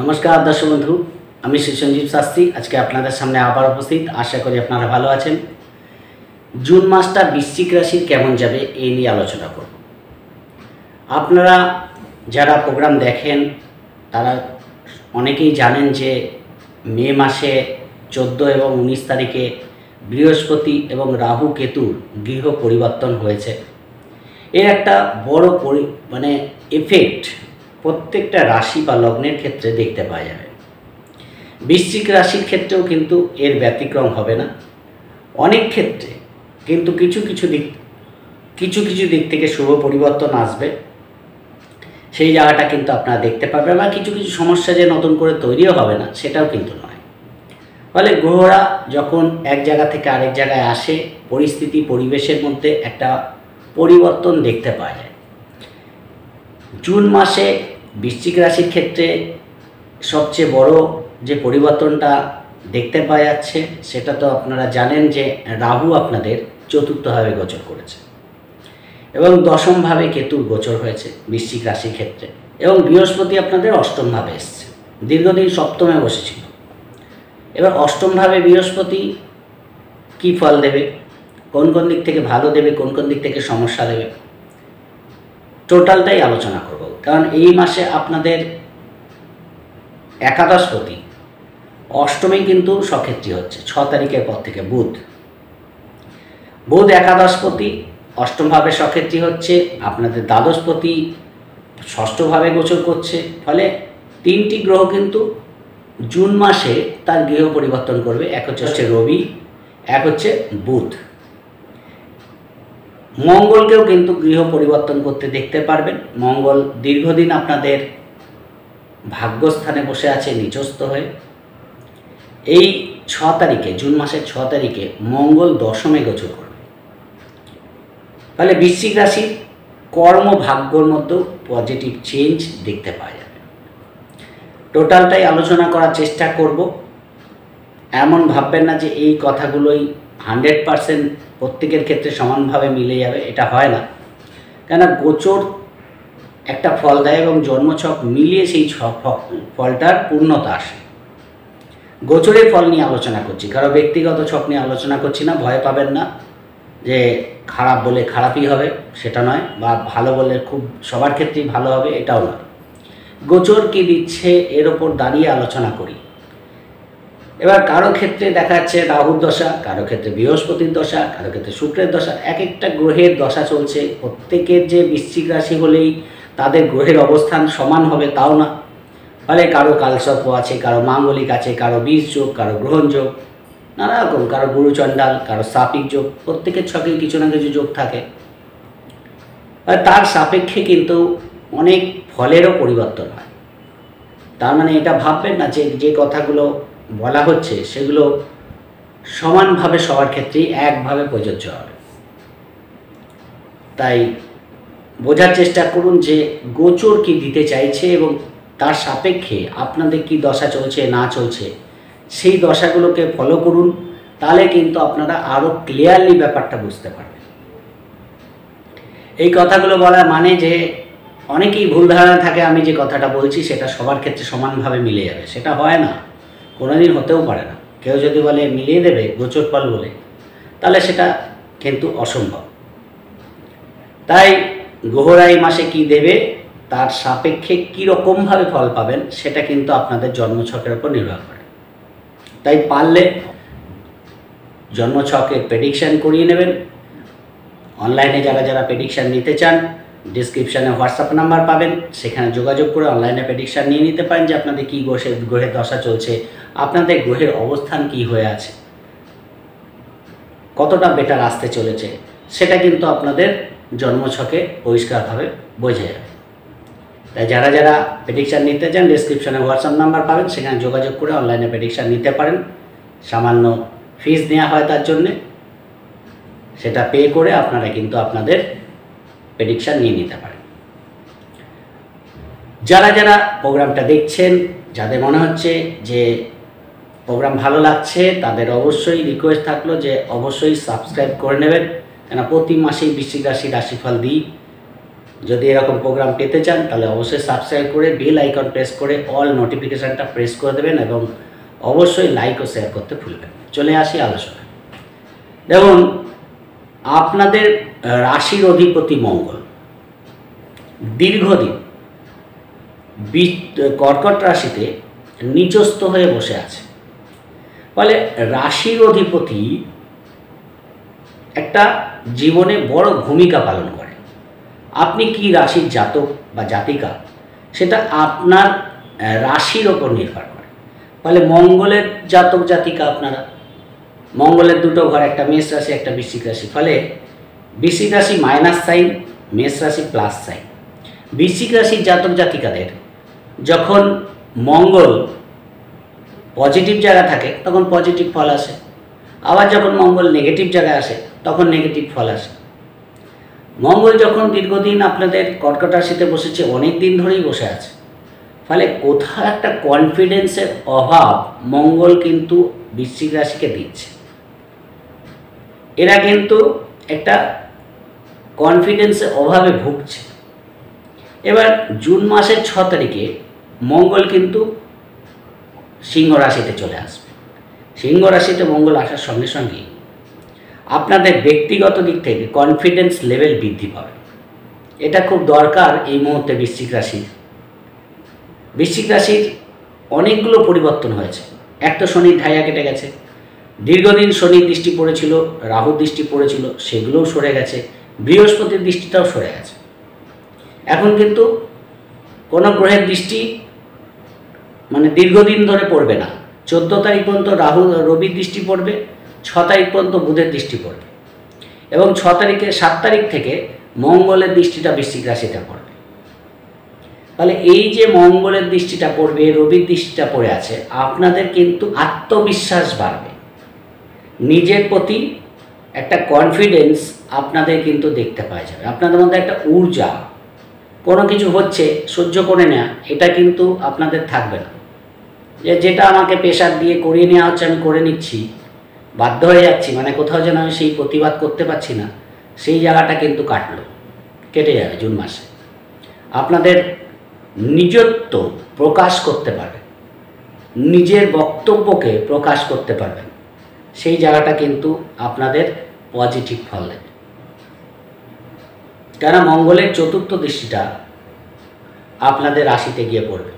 নমস্কার দর্শক বন্ধু, আমি শ্রী সঞ্জীব শাস্ত্রী আজকে আপনাদের সামনে আবার উপস্থিত। আশা করি আপনারা ভালো আছেন। জুন মাসটা বৃশ্চিক রাশির কেমন যাবে এই নিয়ে আলোচনা করব। আপনারা যারা প্রোগ্রাম দেখেন তারা অনেকেই জানেন যে মে মাসে 14 এবং 19 তারিখে বৃহস্পতি এবং রাহু কেতুর গৃহ পরিবর্তন হয়েছে। এর একটা বড় এফেক্ট প্রত্যেকটা রাশি বা লগ্নের ক্ষেত্রে দেখতে পাওয়া যাবে। বৃশ্চিক রাশির ক্ষেত্রেও কিন্তু এর ব্যতিক্রম হবে না। অনেক ক্ষেত্রে কিন্তু কিছু কিছু দিক থেকে শুভ পরিবর্তন আসবে, সেই জায়গাটা কিন্তু আপনারা দেখতে পাবেন। বা কিছু সমস্যা যে নতুন করে তৈরিও হবে না সেটাও কিন্তু নয়। ফলে গ্রহরা যখন এক জায়গা থেকে আরেক জায়গায় আসে, পরিস্থিতি পরিবেশের মধ্যে একটা পরিবর্তন দেখতে পাওয়া যায়। জুন মাসে বৃশ্চিক রাশির ক্ষেত্রে সবচেয়ে বড় যে পরিবর্তনটা দেখতে পাওয়া যাচ্ছে সেটা তো আপনারা জানেন যে রাহু আপনাদের চতুর্থভাবে গোচর করেছে এবং দশমভাবে কেতুর গোচর হয়েছে বৃশ্চিক রাশির ক্ষেত্রে, এবং বৃহস্পতি আপনাদের অষ্টমভাবে এসছে। দীর্ঘদিন সপ্তমে বসেছিল, এবার অষ্টমভাবে বৃহস্পতি কি ফল দেবে, কোন কোন দিক থেকে ভালো দেবে, কোন কোন দিক থেকে সমস্যা দেবে, টোটালটাই আলোচনা করব। কারণ এই মাসে আপনাদের একাদশপতি অষ্টমে কিন্তু সক্ষেত্রী হচ্ছে 6 তারিখের পর থেকে। বুধ একাদশপতি অষ্টমভাবে সক্ষেত্রী হচ্ছে, আপনাদের দ্বাদশপতি ষষ্ঠভাবে গোচর করছে। ফলে তিনটি গ্রহ কিন্তু জুন মাসে তার গৃহ পরিবর্তন করবে। এক হচ্ছে রবি, এক হচ্ছে বুধ। মঙ্গলকেও কিন্তু গৃহ পরিবর্তন করতে দেখতে পারবেন। মঙ্গল দীর্ঘদিন আপনাদের ভাগ্যস্থানে বসে আছে নিচস্থ হয়ে। এই 6 তারিখে, জুন মাসের 6 তারিখে মঙ্গল দশমে গোচর করবে। ফলে বৃশ্চিক রাশির কর্মভাগ্যর মধ্যেও পজিটিভ চেঞ্জ দেখতে পাওয়া যাবে। টোটালটাই আলোচনা করার চেষ্টা করব। এমন ভাববেন না যে এই কথাগুলোই 100% প্রত্যেকের ক্ষেত্রে সমানভাবে মিলে যাবে, এটা হয় না। কেন, গোচর একটা ফল দেয় এবং জন্মছক মিলিয়ে সেই ফলটার পূর্ণতা আসে। গোচরের ফল নিয়ে আলোচনা করছি, কারো ব্যক্তিগত ছক নিয়ে আলোচনা করছি না। ভয় পাবেন না যে খারাপ বলে খারাপই হবে, সেটা নয়, বা ভালো বলে খুব সবার ক্ষেত্রেই ভালো হবে, এটাও নয়। গোচর কী দিচ্ছে এর ওপর দাঁড়িয়ে আলোচনা করি। এবার কারো ক্ষেত্রে দেখা যাচ্ছে রাহুর দশা, কারো ক্ষেত্রে বৃহস্পতির দশা, কারো ক্ষেত্রে শুক্রের দশা। এক একটা গ্রহের দশা চলছে। প্রত্যেকের যে বৃশ্চিক রাশি হলেই তাদের গ্রহের অবস্থান সমান হবে তাও না। ফলে কারো কালসর্প আছে, কারো মাঙ্গলিক আছে, কারো বীজ যোগ, কারো গ্রহণ যোগ, নানা রকম, কারো গুরুচণ্ডাল, কারো সাপিক যোগ। প্রত্যেকের ছকে কিছু না কিছু যোগ থাকে। আর তার সাপেক্ষে কিন্তু অনেক ফলেরও পরিবর্তন হয়। তার মানে এটা ভাববেন না যে কথাগুলো বলা হচ্ছে সেগুলো সমানভাবে সবার ক্ষেত্রেই একভাবে প্রযোজ্য হবে। তাই বোঝার চেষ্টা করুন যে গোচর কি দিতে চাইছে এবং তার সাপেক্ষে আপনাদের কি দশা চলছে না চলছে, সেই দশাগুলোকে ফলো করুন। তাহলে কিন্তু আপনারা আরও ক্লিয়ারলি ব্যাপারটা বুঝতে পারবেন। এই কথাগুলো বলার মানে যে অনেকেই ভুল ধারণা থাকে আমি যে কথাটা বলছি সেটা সবার ক্ষেত্রে সমানভাবে মিলে যাবে, সেটা হয় না, কোনোদিন হতেও পারে না। কেউ যদি বলে মিলিয়ে দেবে গোচর ফল বলে, তাহলে সেটা কিন্তু অসম্ভব। তাই গ্রহরা এই মাসে কী দেবে তার সাপেক্ষে কীরকমভাবে ফল পাবেন সেটা কিন্তু আপনাদের জন্মছকের উপর নির্ভর করে। তাই পারলে জন্মছকের প্রেডিকশান করিয়ে নেবেন। অনলাইনে যারা প্রেডিকশান নিতে চান, ডিসক্রিপশানে হোয়াটসঅ্যাপ নাম্বার পাবেন, সেখানে যোগাযোগ করে অনলাইনে প্রেডিকশান নিয়ে নিতে পারেন যে আপনাদের কী গ্রহের দশা চলছে, আপনাদের গ্রহের অবস্থান কি হয়ে আছে, কতটা বেটার আসতে চলেছে, সেটা কিন্তু আপনাদের জন্মছকে পরিষ্কারভাবে বোঝা যাবে। তাই যারা প্রেডিকশান নিতে চান, ডিসক্রিপশানে হোয়াটসঅ্যাপ নাম্বার পাবেন, সেখানে যোগাযোগ করে অনলাইনে প্রেডিকশান নিতে পারেন। সামান্য ফিস নেওয়া হয় তার জন্যে, সেটা পে করে আপনারা কিন্তু আপনাদের প্রেডিকশান নিয়ে নিতে পারেন। যারা প্রোগ্রামটা দেখছেন, যাদের মনে হচ্ছে যে প্রোগ্রাম ভালো লাগছে, তাদের অবশ্যই রিকোয়েস্ট থাকলো যে অবশ্যই সাবস্ক্রাইব করে নেবেন। কেন প্রতি মাসেই বৃশ্চিক রাশির রাশিফল দিই। যদি এরকম প্রোগ্রাম পেতে চান তাহলে অবশ্যই সাবস্ক্রাইব করে বেল আইকন প্রেস করে অল নোটিফিকেশানটা প্রেস করে দেবেন এবং অবশ্যই লাইক ও শেয়ার করতে ভুলবেন। চলে আসি আলোচনায়। দেখুন, আপনাদের রাশির অধিপতি মঙ্গল দীর্ঘদিন কর্কট রাশিতে নিচস্থ হয়ে বসে আছে। ফলে রাশির অধিপতি একটা জীবনে বড় ভূমিকা পালন করে। আপনি কি রাশির জাতক বা জাতিকা সেটা আপনার রাশির ওপর নির্ভর করে। ফলে মঙ্গলের জাতক জাতিকা আপনারা, মঙ্গলের দুটো ঘর, একটা মেষ রাশি একটা বৃশ্চিক রাশি। ফলে বৃশ্চিক রাশি মাইনাস সাইন, মেষ রাশি প্লাস সাইন। বৃশ্চিক রাশির জাতক জাতিকাদের যখন মঙ্গল পজিটিভ জায়গা থাকে তখন পজিটিভ ফল আসে, আবার যখন মঙ্গল নেগেটিভ জায়গায় আসে তখন নেগেটিভ ফল আসে। মঙ্গল যখন দীর্ঘদিন আপনাদের কর্কট রাশিতে বসেছে, অনেক দিন ধরেই বসে আছে, ফলে কোথাও একটা কনফিডেন্সের অভাব মঙ্গল কিন্তু বৃশ্চিক রাশিকে দিচ্ছে। এরা কিন্তু একটা কনফিডেন্সের অভাবে ভুগছে। এবার জুন মাসের 6 তারিখে মঙ্গল কিন্তু সিংহ রাশিতে চলে আসবে। সিংহ রাশিতে মঙ্গল আসার সঙ্গে সঙ্গেই আপনাদের ব্যক্তিগত দিক থেকে কনফিডেন্স লেভেল বৃদ্ধি পাবে। এটা খুব দরকার এই মুহূর্তে বৃশ্চিক রাশির। বৃশ্চিক রাশির অনেকগুলো পরিবর্তন হয়েছে। এক তো শনির ঢাইয়া কেটে গেছে, দীর্ঘদিন শনির দৃষ্টি পড়েছিল, রাহুর দৃষ্টি পড়েছিল, সেগুলোও সরে গেছে, বৃহস্পতির দৃষ্টিটাও সরে গেছে। এখন কিন্তু কোনো গ্রহের দৃষ্টি মানে দীর্ঘদিন ধরে পড়বে না। 14 তারিখ পর্যন্ত রবির দৃষ্টি পড়বে, 6 তারিখ পর্যন্ত বুধের দৃষ্টি পড়বে এবং 7 তারিখ থেকে মঙ্গলের দৃষ্টিটা বৃশ্চিক রাশিতে পড়বে। তাহলে এই যে মঙ্গলের দৃষ্টিটা পড়বে, রবির দৃষ্টিটা পড়ে আছে, আপনাদের কিন্তু আত্মবিশ্বাস বাড়বে, নিজের প্রতি একটা কনফিডেন্স আপনাদের কিন্তু দেখতে পাওয়া যাবে। আপনাদের মধ্যে একটা ঊর্জা, কোনো কিছু হচ্ছে সহ্য করে নেওয়া, এটা কিন্তু আপনাদের থাকবে না। যেটা আমাকে প্রেশার দিয়ে করিয়ে নেওয়া হচ্ছে আমি করে নিচ্ছি, বাধ্য হয়ে যাচ্ছি, মানে কোথাও যেন আমি সেই প্রতিবাদ করতে পারছি না, সেই জায়গাটা কিন্তু কেটে যাবে জুন মাসে। আপনাদের নিজত্ব প্রকাশ করতে পারবেন, নিজের বক্তব্যকে প্রকাশ করতে পারবেন, সেই জায়গাটা কিন্তু আপনাদের পজিটিভ ফল দেবে। কেন মঙ্গলের 4র্থ দৃষ্টিটা আপনাদের রাশিতে গিয়ে পড়বে।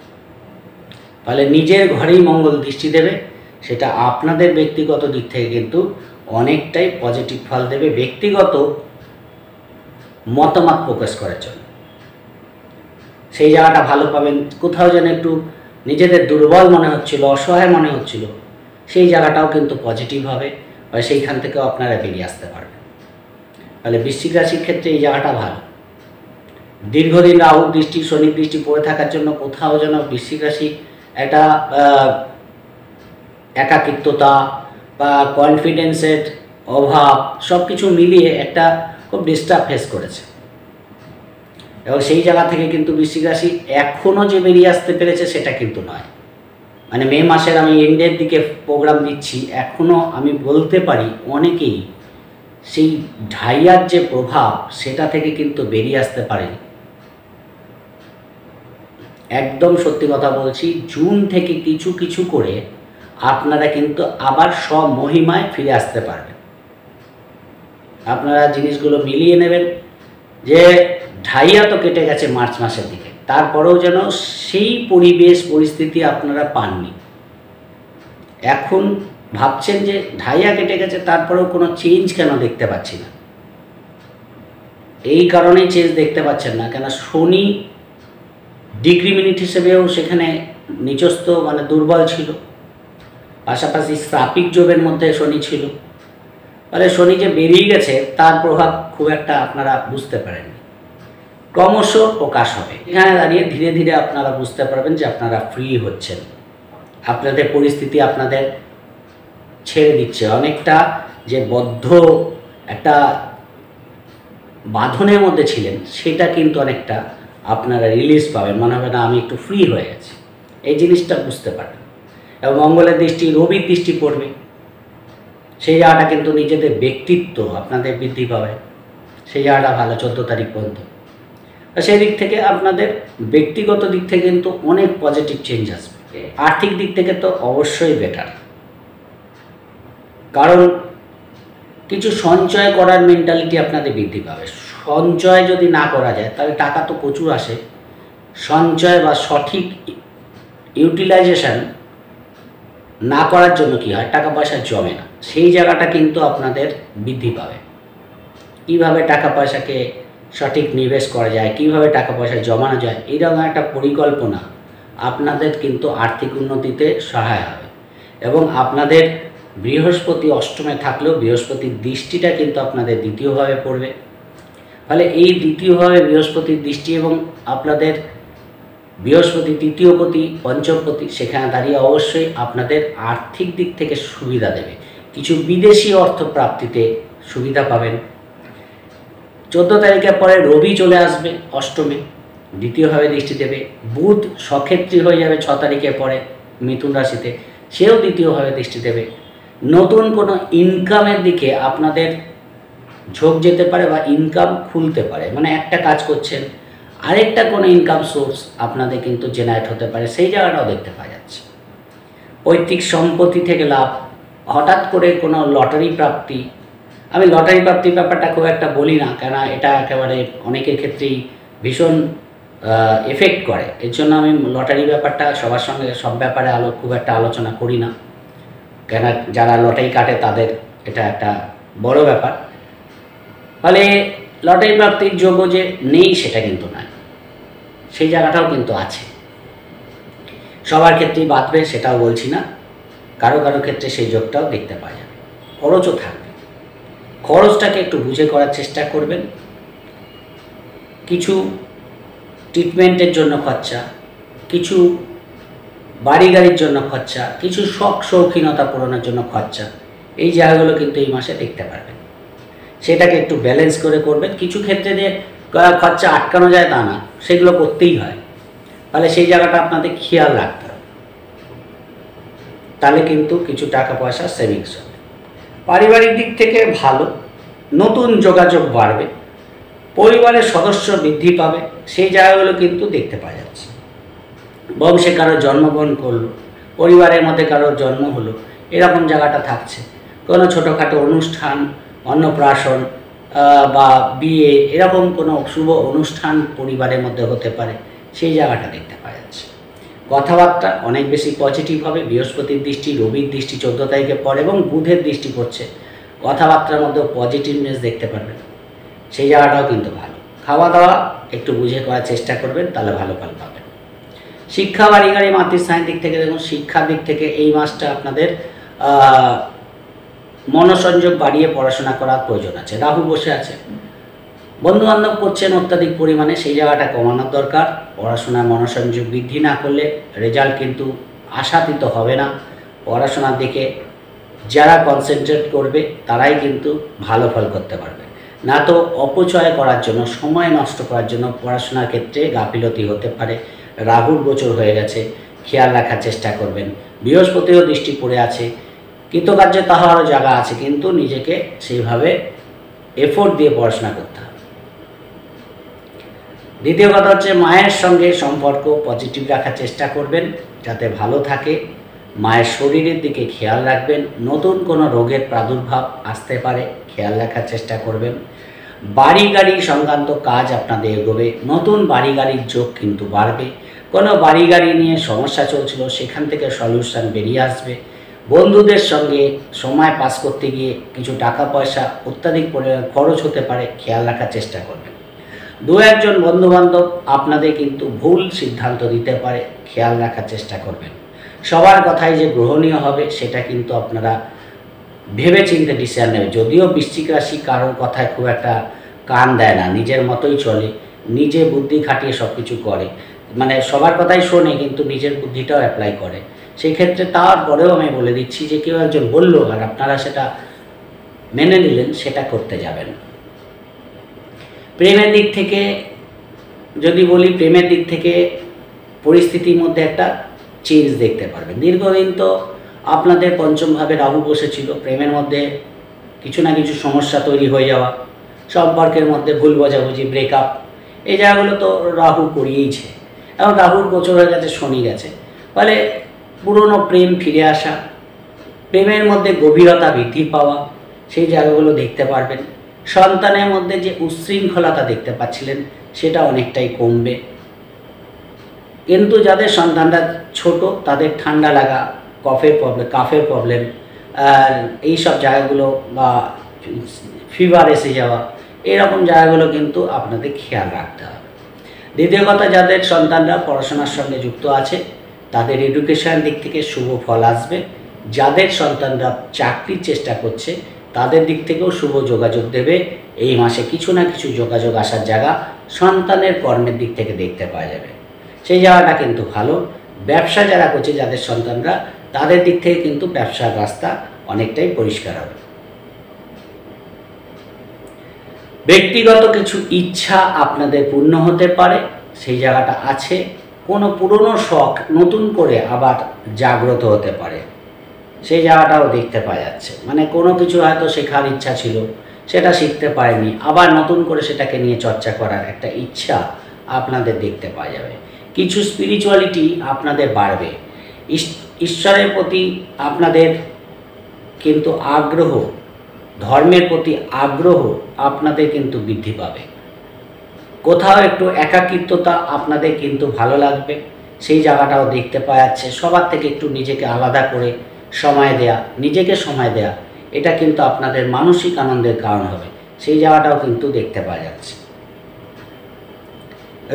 ফলে নিজের ঘরেই মঙ্গল দৃষ্টি দেবে, সেটা আপনাদের ব্যক্তিগত দিক থেকে কিন্তু অনেকটাই পজিটিভ ফল দেবে ব্যক্তিগত মতামত প্রকাশ করার জন্য। সেই জায়গাটা ভালো পাবেন। কোথাও যেন একটু নিজেদের দুর্বল মনে হচ্ছিল, অসহায় মনে হচ্ছিল, সেই জায়গাটাও কিন্তু পজিটিভ হবে, বা সেইখান থেকেও আপনারা বেরিয়ে আসতে পারবেন। তাহলে বৃশ্চিক রাশির ক্ষেত্রে এই জায়গাটা ভালো। দীর্ঘদিন রাহুর দৃষ্টি শনির দৃষ্টি পড়ে থাকার জন্য কোথাও যেন বৃশ্চিক রাশি একটা একাকিত্বতা বা কনফিডেন্সের অভাব সব কিছু মিলিয়ে একটা খুব ডিস্টার্ব ফেস করেছে এবং সেই জায়গা থেকে কিন্তু বৃশ্চিক রাশি এখনও যে বেরিয়ে আসতে পেরেছে সেটা কিন্তু নয়। মানে মে মাসের আমি এন্ডের দিকে প্রোগ্রাম দিচ্ছি, এখনও আমি বলতে পারি অনেকেই সেই ঢাইয়ার যে প্রভাব সেটা থেকে কিন্তু বেরিয়ে আসতে পারেনি। একদম সত্যি কথা বলছি, জুন থেকে কিছু কিছু করে আপনারা কিন্তু আবার স্বমহিমায় ফিরে আসতে পারবেন। আপনারা জিনিসগুলো মিলিয়ে নেবেন যে ঢাইয়া তো কেটে গেছে মার্চ মাসের দিকে, তারপরেও যেন সেই পরিবেশ পরিস্থিতি আপনারা পাননি। এখন ভাবছেন যে ঢাইয়া কেটে গেছে তারপরেও কোনো চেঞ্জ কেন দেখতে পাচ্ছি না। এই কারণেই চেঞ্জ দেখতে পাচ্ছেন না, কেন শনি ডিগ্রি মিনিট হিসেবেও সেখানে নিচস্থ মানে দুর্বল ছিল, পাশাপাশি শ্রাপিক যোগের মধ্যে শনি ছিল। ফলে শনি যে বেরিয়ে গেছে তার প্রভাব খুব একটা আপনারা বুঝতে পারেননি, ক্রমশ প্রকাশ হবে। এখানে দাঁড়িয়ে ধীরে ধীরে আপনারা বুঝতে পারবেন যে আপনারা ফ্রি হচ্ছেন, আপনাদের পরিস্থিতি আপনাদের ছেড়ে দিচ্ছে। অনেকটা যে বদ্ধ একটা বাঁধনের মধ্যে ছিলেন সেটা কিন্তু অনেকটা আপনারা রিলিজ পাবেন, মনে হবে না আমি একটু ফ্রি হয়ে গেছি, এই জিনিসটা বুঝতে পারবেন। এবং মঙ্গলের দৃষ্টি রবির দৃষ্টি পড়বে, সেই জায়গাটা কিন্তু নিজেদের ব্যক্তিত্ব আপনাদের বৃদ্ধি পাবে, সেই জায়গাটা ভালো 14 তারিখ পর্যন্ত। সেই দিক থেকে আপনাদের ব্যক্তিগত দিক থেকে কিন্তু অনেক পজিটিভ চেঞ্জ আসবে। আর্থিক দিক থেকে তো অবশ্যই বেটার, কারণ কিছু সঞ্চয় করার মেন্টালিটি আপনাদের বৃদ্ধি পাবে। সঞ্চয় যদি না করা যায় তাহলে টাকা তো প্রচুর আসে, সঞ্চয় বা সঠিক ইউটিলাইজেশন না করার জন্য কি হয়, টাকা পয়সা জমে না, সেই জায়গাটা কিন্তু আপনাদের বৃদ্ধি পাবে। কিভাবে টাকা পয়সাকে সঠিক নিবেশ করা যায়, কিভাবে টাকা পয়সা জমানো যায়, এইরকম একটা পরিকল্পনা আপনাদের কিন্তু আর্থিক উন্নতিতে সহায় হবে। এবং আপনাদের বৃহস্পতি অষ্টমে থাকলেও বৃহস্পতির দৃষ্টিটা কিন্তু আপনাদের দ্বিতীয়ভাবে পড়বে। ফলে এই দ্বিতীয়ভাবে বৃহস্পতির দৃষ্টি এবং আপনাদের বৃহস্পতি তৃতীয়পতি পঞ্চমপতি, সেখানে দাঁড়িয়ে অবশ্যই আপনাদের আর্থিক দিক থেকে সুবিধা দেবে। কিছু বিদেশি অর্থ প্রাপ্তিতে সুবিধা পাবেন। 14 তারিখের পরে রবি চলে আসবে অষ্টমে, দ্বিতীয়ভাবে দৃষ্টি দেবে। বুধ সক্ষেত্রী হয়ে যাবে 6 তারিখের পরে মিথুন রাশিতে, সেও দ্বিতীয়ভাবে দৃষ্টি দেবে। নতুন কোনো ইনকামের দিকে আপনাদের ঝোঁক যেতে পারে বা ইনকাম খুলতে পারে, মানে একটা কাজ করছেন আরেকটা কোনো ইনকাম সোর্স আপনাদের কিন্তু জেনারেট হতে পারে, সেই জায়গাটাও দেখতে পাওয়া যাচ্ছে। পৈতৃক সম্পত্তি থেকে লাভ, হঠাৎ করে কোনো লটারি প্রাপ্তি। আমি লটারি প্রাপ্তির ব্যাপারটা খুব একটা বলি না, কেন এটা একেবারে অনেকের ক্ষেত্রেই ভীষণ এফেক্ট করে, এর জন্য আমি লটারি ব্যাপারটা সবার সঙ্গে সব ব্যাপারে খুব একটা আলোচনা করি না, কেন যারা লটারি কাটে তাদের এটা একটা বড় ব্যাপার। ফলে লটারি প্রাপ্তির যোগ্য যে নেই সেটা কিন্তু নয়, সেই জায়গাটাও কিন্তু আছে। সবার ক্ষেত্রেই বাঁধবে সেটাও বলছি না, কারো কারো ক্ষেত্রে সেই যোগটাও দেখতে পাওয়া যাবে। খরচও থাকবে, খরচটাকে একটু বুঝে করার চেষ্টা করবেন। কিছু ট্রিটমেন্টের জন্য খরচা, কিছু বাড়ি গাড়ির জন্য খরচা, কিছু শখ শৌখিনতা পূরণের জন্য খরচা, এই জায়গাগুলো কিন্তু এই মাসে দেখতে পারবেন। সেটাকে একটু ব্যালেন্স করে করবেন। কিছু ক্ষেত্রে যে খরচা আটকানো যায় তা না, সেগুলো করতেই হয়, তাহলে সেই জায়গাটা আপনাদের খেয়াল রাখতে হবে, তাহলে কিন্তু কিছু টাকা পয়সা সেভিংস হবে। পারিবারিক দিক থেকে ভালো, নতুন যোগাযোগ বাড়বে, পরিবারের সদস্য বৃদ্ধি পাবে, সেই জায়গাগুলো কিন্তু দেখতে পাওয়া যাচ্ছে। বংশে কারো জন্মগ্রহণ করলো, পরিবারের মধ্যে কারো জন্ম হলো, এরকম জায়গাটা থাকছে। কোনো ছোটোখাটো অনুষ্ঠান, অন্নপ্রাশন বা বিয়ে, এরকম কোনো শুভ অনুষ্ঠান পরিবারের মধ্যে হতে পারে, সেই জায়গাটা দেখতে পাওয়া যাচ্ছে। কথাবার্তা অনেক বেশি পজিটিভ হবে। বৃহস্পতির দৃষ্টি, রবির দৃষ্টি 14 তারিখের পর এবং বুধের দৃষ্টি পড়ছে, কথাবার্তার মধ্যেও পজিটিভনেস দেখতে পারবেন, সেই জায়গাটাও কিন্তু ভালো। খাওয়া দাওয়া একটু বুঝে করার চেষ্টা করবেন, তাহলে ভালো ফল পাবেন। শিক্ষা, বাড়ি গাড়ি, মাতৃস্থানের দিক থেকে দেখুন, শিক্ষার দিক থেকে এই মাসটা আপনাদের মনোসংযোগ বাড়িয়ে পড়াশোনা করার প্রয়োজন আছে। রাহু বসে আছে, বন্ধুবান্ধব করছেন অত্যাধিক পরিমাণে, সেই জায়গাটা কমানোর দরকার। পড়াশোনার মনোসংযোগ বৃদ্ধি না করলে রেজাল্ট কিন্তু আশাতীত হবে না। পড়াশোনার দিকে যারা কনসেন্ট্রেট করবে তারাই কিন্তু ভালো ফল করতে পারবে, না তো অপচয় করার জন্য, সময় নষ্ট করার জন্য পড়াশোনার ক্ষেত্রে গাফিলতি হতে পারে। রাহুর গোচর হয়ে গেছে, খেয়াল রাখার চেষ্টা করবেন। বৃহস্পতিও দৃষ্টি পড়ে আছে, কৃতকার্য তাহারও জায়গা আছে, কিন্তু নিজেকে সেইভাবে এফোর্ট দিয়ে পড়াশোনা করতে হবে। দ্বিতীয় কথা হচ্ছে মায়ের সঙ্গে সম্পর্ক পজিটিভ রাখার চেষ্টা করবেন, যাতে ভালো থাকে। মায়ের শরীরের দিকে খেয়াল রাখবেন। নতুন কোনো রোগের প্রাদুর্ভাব আসতে পারে, খেয়াল রাখার চেষ্টা করবেন। বাড়ি গাড়ি সংক্রান্ত কাজ আপনাদের এগোবে, নতুন বাড়ি গাড়ির যোগ কিন্তু বাড়বে। কোনো বাড়ি গাড়ি নিয়ে সমস্যা চলছিল, সেখান থেকে সলিউশন বেরিয়ে আসবে। বন্ধুদের সঙ্গে সময় পাস করতে গিয়ে কিছু টাকা পয়সা অত্যাধিক পরিমাণ খরচ হতে পারে, খেয়াল রাখার চেষ্টা করবেন। দু একজন বন্ধুবান্ধব আপনাদের কিন্তু ভুল সিদ্ধান্ত দিতে পারে, খেয়াল রাখার চেষ্টা করবেন। সবার কথাই যে গ্রহণীয় হবে সেটা কিন্তু আপনারা ভেবে চিন্তে ডিসিশন নেবে। যদিও বৃশ্চিক রাশি কারোর কথায় খুব একটা কান দেয় না, নিজের মতোই চলে, নিজে বুদ্ধি খাটিয়ে সব কিছু করে, মানে সবার কথাই শোনে কিন্তু নিজের বুদ্ধিটাও অ্যাপ্লাই করে। সেই ক্ষেত্রে তারপরেও আমি বলে দিচ্ছি যে কেউ একজন বললো আর আপনারা সেটা মেনে নিলেন, সেটা করতে যাবেন। প্রেমের দিক থেকে যদি বলি, প্রেমের দিক থেকে পরিস্থিতির মধ্যে একটা চেঞ্জ দেখতে পারবেন। দীর্ঘদিন তো আপনাদের পঞ্চমভাবে রাহু বসেছিল, প্রেমের মধ্যে কিছু না কিছু সমস্যা তৈরি হয়ে যাওয়া, সম্পর্কের মধ্যে ভুল বোঝাবুঝি, ব্রেকআপ, এই জায়গাগুলো তো রাহু করিয়েইছে। এবং রাহুর গোচর হয়ে গেছে, শনি গেছে, ফলে পুরনো প্রেম ফিরে আসা, প্রেমের মধ্যে গভীরতা বৃদ্ধি পাওয়া, সেই জায়গাগুলো দেখতে পারবেন। সন্তানের মধ্যে যে উচ্ছৃঙ্খলতা দেখতে পাচ্ছিলেন সেটা অনেকটাই কমবে। কিন্তু যাদের সন্তানরা ছোট তাদের ঠান্ডা লাগা, কাফের প্রবলেম, এইসব জায়গাগুলো বা ফিভার এসে যাওয়া, এরকম জায়গাগুলো কিন্তু আপনাদের খেয়াল রাখতে হবে। দ্বিতীয় কথা, যাদের সন্তানরা পড়াশোনার সঙ্গে যুক্ত আছে তাদের এডুকেশন দিক থেকে শুভ ফল আসবে। যাদের সন্তানরা চাকরির চেষ্টা করছে তাদের দিক থেকেও শুভ যোগাযোগ দেবে। এই মাসে কিছু না কিছু যোগাযোগ আসার জায়গা সন্তানের কর্মের দিক থেকে দেখতে পাওয়া যাবে, সেই জায়গাটা কিন্তু ভালো। ব্যবসা যারা করছে যাদের সন্তানরা, তাদের দিক থেকে কিন্তু ব্যবসার রাস্তা অনেকটাই পরিষ্কার হবে। ব্যক্তিগত কিছু ইচ্ছা আপনাদের পূর্ণ হতে পারে, সেই জায়গাটা আছে। কোনো পুরনো শখ নতুন করে আবার জাগ্রত হতে পারে, সেই জায়গাটাও দেখতে পাওয়া যাচ্ছে। মানে কোনো কিছু হয়তো শেখার ইচ্ছা ছিল, সেটা শিখতে পারেনি, আবার নতুন করে সেটাকে নিয়ে চর্চা করার একটা ইচ্ছা আপনাদের দেখতে পাওয়া যাবে। কিছু স্পিরিচুয়ালিটি আপনাদের বাড়বে, ঈশ্বরের প্রতি আপনাদের কিন্তু আগ্রহ, ধর্মের প্রতি আগ্রহ আপনাদের কিন্তু বৃদ্ধি পাবে। কোথাও একটু একাকিত্বতা আপনাদের কিন্তু ভালো লাগবে, সেই জায়গাটাও দেখতে পাওয়া যাচ্ছে। সবার থেকে একটু নিজেকে আলাদা করে সময় দেয়া, নিজেকে সময় দেয়া, এটা কিন্তু আপনাদের মানসিক আনন্দের কারণ হবে, সেই জায়গাটাও কিন্তু দেখতে পাওয়া যাচ্ছে।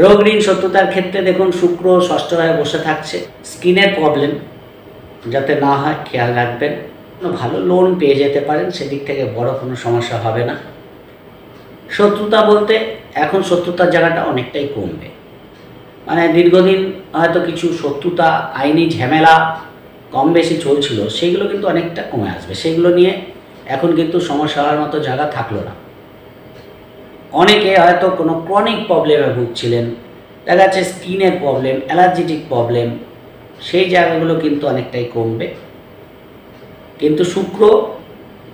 রোগ ঋণ শত্রুতার ক্ষেত্রে দেখুন শুক্র ষষ্ঠ হয়ে বসে থাকছে, স্কিনের প্রবলেম যাতে না হয় খেয়াল রাখবেন। ভালো লোন পেয়ে যেতে পারেন, সেদিক থেকে বড় কোনো সমস্যা হবে না। শত্রুতা বলতে এখন শত্রুতার জায়গাটা অনেকটাই কমবে, মানে দীর্ঘদিন হয়তো কিছু শত্রুতা, আইনি ঝামেলা কম বেশি চলছিল, সেগুলো কিন্তু অনেকটা কমে আসবে। সেগুলো নিয়ে এখন কিন্তু সমস্যা হওয়ার মতো জায়গা থাকলো না। অনেকে হয়তো কোনো ক্রনিক প্রবলেমে ভুগছিলেন, দেখা যাচ্ছে স্কিনের প্রবলেম, অ্যালার্জেটিক প্রবলেম, সেই জায়গাগুলো কিন্তু অনেকটাই কমবে। কিন্তু শুক্র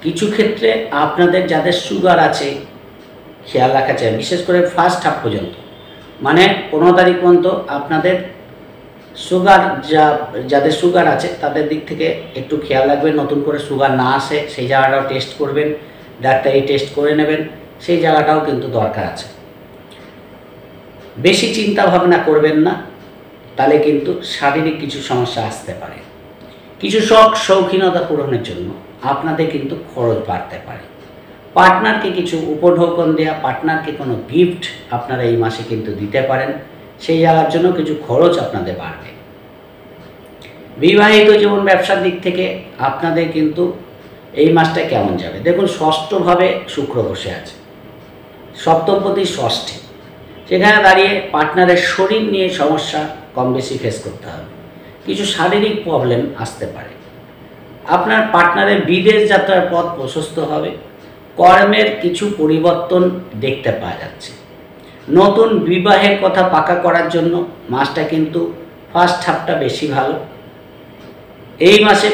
কিছু ক্ষেত্রে আপনাদের যাদের সুগার আছে খেয়াল রাখা চাই, বিশেষ করে ফার্স্ট হাফ পর্যন্ত, মানে 15 তারিখ পর্যন্ত আপনাদের সুগার, যাদের সুগার আছে তাদের দিক থেকে একটু খেয়াল রাখবেন, নতুন করে সুগার না আসে সেই জায়গাটাও টেস্ট করবেন, ডাক্তারি টেস্ট করে নেবেন, সেই জায়গাটাও কিন্তু দরকার আছে। বেশি চিন্তা ভাবনা করবেন না, তাহলে কিন্তু শারীরিক কিছু সমস্যা আসতে পারে। কিছু শখ শৌখিনতা পূরণের জন্য আপনাদের কিন্তু খরচ বাড়তে পারে। পার্টনারকে কিছু উপঢৌকন দেওয়া, পার্টনারকে কোনো গিফট আপনারা এই মাসে কিন্তু দিতে পারেন, সেই জায়গার জন্য কিছু খরচ আপনাদের বাড়বে। বিবাহিত জীবন, ব্যবসার দিক থেকে আপনাদের কিন্তু এই মাসটা কেমন যাবে দেখুন। ষষ্ঠভাবে শুক্র বসে আছে, সপ্তমপতি ষষ্ঠে, সেখানে দাঁড়িয়ে পার্টনারের শরীর নিয়ে সমস্যা কম বেশি ফেস করতে হবে। কিছু শারীরিক প্রবলেম আসতে পারে। আপনার পার্টনারের বিদেশ যাত্রার পথ প্রশস্ত হবে। কর্মের কিছু পরিবর্তন দেখতে পাওয়া যাচ্ছে। নতুন বিবাহের কথা পাকা করার জন্য মাসটা কিন্তু ফার্স্ট হাফটা বেশি ভালো। এই মাসে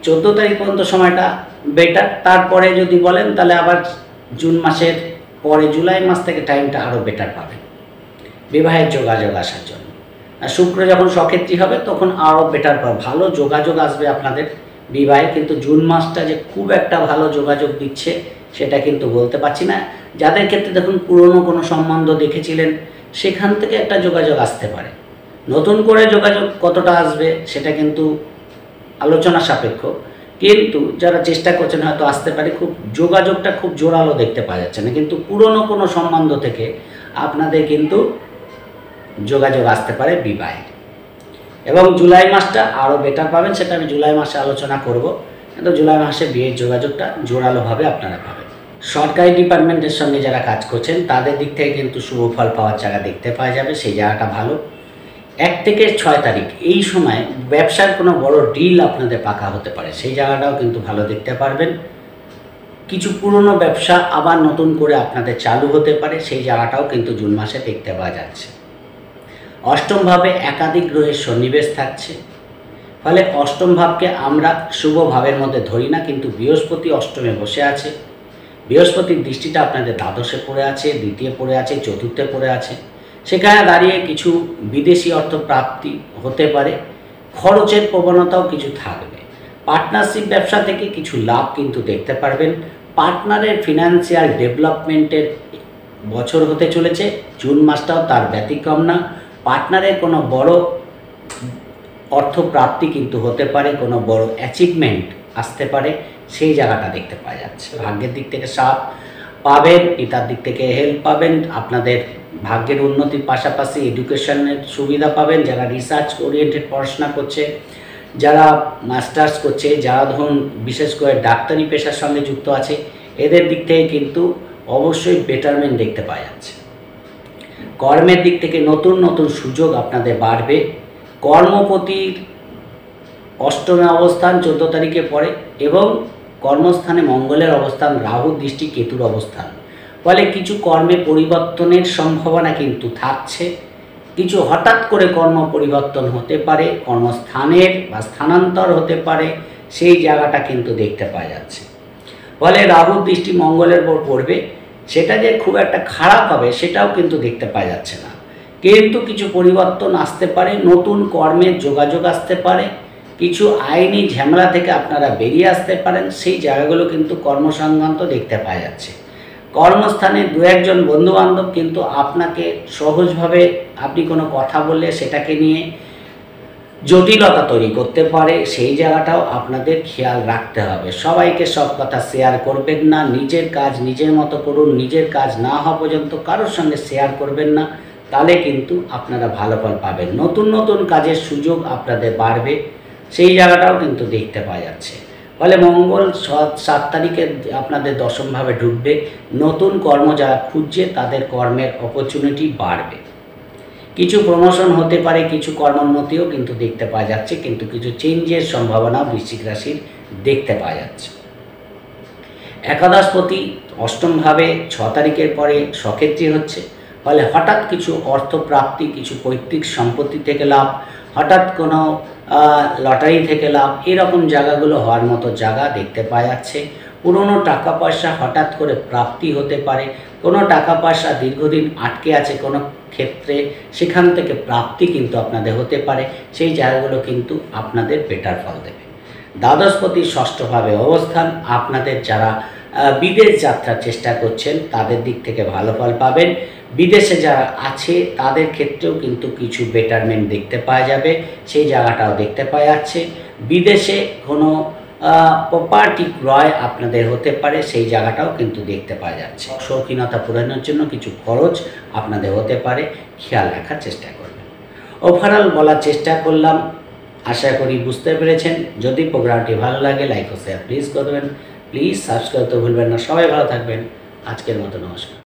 14 তারিখ পর্যন্ত সময়টা বেটার। তারপরে যদি বলেন তাহলে আবার জুন মাসের পরে জুলাই মাস থেকে টাইমটা আরও বেটার পাবেন বিবাহের যোগাযোগ আসার জন্য। আর শুক্র যখন সক্ষেত্রী হবে তখন আরও বেটার পাবে, ভালো যোগাযোগ আসবে আপনাদের বিবাহে। কিন্তু জুন মাসটা যে খুব একটা ভালো যোগাযোগ দিচ্ছে সেটা কিন্তু বলতে পারছি না। যাদের ক্ষেত্রে দেখুন পুরনো কোনো সম্বন্ধ দেখেছিলেন সেখান থেকে একটা যোগাযোগ আসতে পারে। নতুন করে যোগাযোগ কতটা আসবে সেটা কিন্তু আলোচনা সাপেক্ষ, কিন্তু যারা চেষ্টা করছেন হয়তো আসতে পারে। খুব যোগাযোগটা খুব জোরালো দেখতে পাওয়া যাচ্ছে না, কিন্তু পুরনো কোনো সম্বন্ধ থেকে আপনাদের কিন্তু যোগাযোগ আসতে পারে বিবাহে। এবং জুলাই মাসটা আরও বেটার পাবেন, সেটা আমি জুলাই মাসে আলোচনা করব। কিন্তু জুলাই মাসে বিয়ের যোগাযোগটা জোরালোভাবে আপনারা পাবেন। সরকারি ডিপার্টমেন্টের সঙ্গে যারা কাজ করছেন তাদের দিক থেকে কিন্তু শুভ ফল পাওয়ার জায়গা দেখতে পাওয়া যাবে, সেই জায়গাটা ভালো। 1 থেকে 6 তারিখ এই সময় ব্যবসার কোনো বড় ডিল আপনাদের পাকা হতে পারে, সেই জায়গাটাও কিন্তু ভালো দেখতে পারবেন। কিছু পুরনো ব্যবসা আবার নতুন করে আপনাদের চালু হতে পারে, সেই জায়গাটাও কিন্তু জুন মাসে দেখতে পাওয়া যাচ্ছে। অষ্টম ভাবে একাধিক গ্রহের সন্নিবেশ থাকছে, ফলে অষ্টম ভাবকে আমরা শুভ ভাবের মধ্যে ধরি না, কিন্তু বৃহস্পতি অষ্টমে বসে আছে। বৃহস্পতির দৃষ্টিটা আপনাদের দ্বাদশে পড়ে আছে, দ্বিতীয় পড়ে আছে, চতুর্থে পড়ে আছে। সেখানে দাঁড়িয়ে কিছু বিদেশি অর্থ প্রাপ্তি হতে পারে, খরচের প্রবণতাও কিছু থাকবে। পার্টনারশিপ ব্যবসা থেকে কিছু লাভ কিন্তু দেখতে পারবেন। পার্টনারের ফিনান্সিয়াল ডেভেলপমেন্টের বছর হতে চলেছে, জুন মাসটাও তার ব্যতিক্রম না। পার্টনারের কোনো বড় অর্থ প্রাপ্তি কিন্তু হতে পারে, কোনো বড় অ্যাচিভমেন্ট আসতে পারে, সেই জায়গাটা দেখতে পাওয়া যাচ্ছে। ভাগ্যের দিক থেকে সাথ পাবেন, পিতার দিক থেকে হেল্প পাবেন, আপনাদের ভাগ্যের উন্নতির পাশাপাশি এডুকেশনের সুবিধা পাবেন। যারা রিসার্চ ওরিয়েন্টেড পড়াশোনা করছে, যারা মাস্টার্স করছে, যারা ধরুন বিশেষ করে ডাক্তারি পেশার সঙ্গে যুক্ত আছে, এদের দিক থেকে কিন্তু অবশ্যই বেটারমেন্ট দেখতে পাওয়া যাচ্ছে। কর্মের দিক থেকে নতুন নতুন সুযোগ আপনাদের বাড়বে। কর্মপতির অষ্টমে অবস্থান 14 তারিখে পড়ে এবং কর্মস্থানে মঙ্গলের অবস্থান, রাহুর দৃষ্টি, কেতুর অবস্থান, ফলে কিছু কর্মে পরিবর্তনের সম্ভাবনা কিন্তু থাকছে। কিছু হঠাৎ করে কর্ম পরিবর্তন হতে পারে, কর্মস্থানের বা স্থানান্তর হতে পারে, সেই জায়গাটা কিন্তু দেখতে পাওয়া যাচ্ছে। ফলে রাহুর দৃষ্টি মঙ্গলের উপর পড়বে, সেটা যে খুব একটা খারাপ হবে সেটাও কিন্তু দেখতে পাওয়া যাচ্ছে না। কিন্তু কিছু পরিবর্তন আসতে পারে, নতুন কর্মের যোগাযোগ আসতে পারে, কিছু আইনি ঝামেলা থেকে আপনারা বেরিয়ে আসতে পারেন, সেই জায়গাগুলো কিন্তু কর্মসংক্রান্ত দেখতে পাওয়া যাচ্ছে। কর্মস্থানে দু একজন বন্ধুবান্ধব কিন্তু আপনাকে সহজভাবে আপনি কোনো কথা বললে সেটাকে নিয়ে জটিলতা তৈরি করতে পারে, সেই জায়গাটাও আপনাদের খেয়াল রাখতে হবে। সবাইকে সব কথা শেয়ার করবেন না, নিজের কাজ নিজের মতো করুন, নিজের কাজ না হওয়া পর্যন্ত কারোর সঙ্গে শেয়ার করবেন না, তাহলে কিন্তু আপনারা ভালো ফল পাবেন। নতুন নতুন কাজের সুযোগ আপনাদের বাড়বে, সেই জায়গাটাও কিন্তু দেখতে পাওয়া যাচ্ছে। ফলে মঙ্গল 7 তারিখে আপনাদের দশমভাবে ঢুকবে। নতুন কর্ম যারা খুঁজছে তাদের কর্মের অপরচুনিটি বাড়বে। কিছু প্রমোশন হতে পারে, কিছু কর্মোন্নতিও কিন্তু দেখতে পাওয়া যাচ্ছে, কিন্তু কিছু চেঞ্জের সম্ভাবনা বৃশ্চিক রাশির দেখতে পাওয়া যাচ্ছে। একাদশপতি অষ্টমভাবে 6 তারিখের পরে সক্ষেত্রী হচ্ছে, ফলে হঠাৎ কিছু অর্থ প্রাপ্তি, কিছু পৈতৃক সম্পত্তি থেকে লাভ, হঠাৎ কোনো লটারি থেকে লাভ, এরকম জায়গাগুলো হওয়ার মতো জায়গা দেখতে পাওয়া যাচ্ছে। পুরনো টাকা পয়সা হঠাৎ করে প্রাপ্তি হতে পারে, কোনো টাকা পয়সা দীর্ঘদিন আটকে আছে কোনো ক্ষেত্রে, সেখান থেকে প্রাপ্তি কিন্তু আপনাদের হতে পারে, সেই জায়গাগুলো কিন্তু আপনাদের বেটার ফল দেবে। দ্বাদশপতি ষষ্ঠভাবে অবস্থান, আপনাদের যারা বিদেশ যাত্রার চেষ্টা করছেন তাদের দিক থেকে ভালো ফল পাবেন। বিদেশে যারা আছে তাদের ক্ষেত্রেও কিন্তু কিছু বেটারমেন্ট দেখতে পাওয়া যাবে, সেই জায়গাটাও দেখতে পাওয়া যাচ্ছে। বিদেশে কোনো প্রপার্টি ক্রয় আপনাদের হতে পারে, সেই জায়গাটাও কিন্তু দেখতে পাওয়া যাচ্ছে। শৌখিনতা পূরণের জন্য কিছু খরচ আপনাদের হতে পারে, খেয়াল রাখার চেষ্টা করবেন। ওভারঅল বলার চেষ্টা করলাম, আশা করি বুঝতে পেরেছেন। যদি প্রোগ্রামটি ভালো লাগে লাইক ও শেয়ার প্লিজ করবেন, প্লিজ সাবস্ক্রাইব করতে ভুলবেন না। সবাই ভালো থাকবেন, আজকের মতো নমস্কার।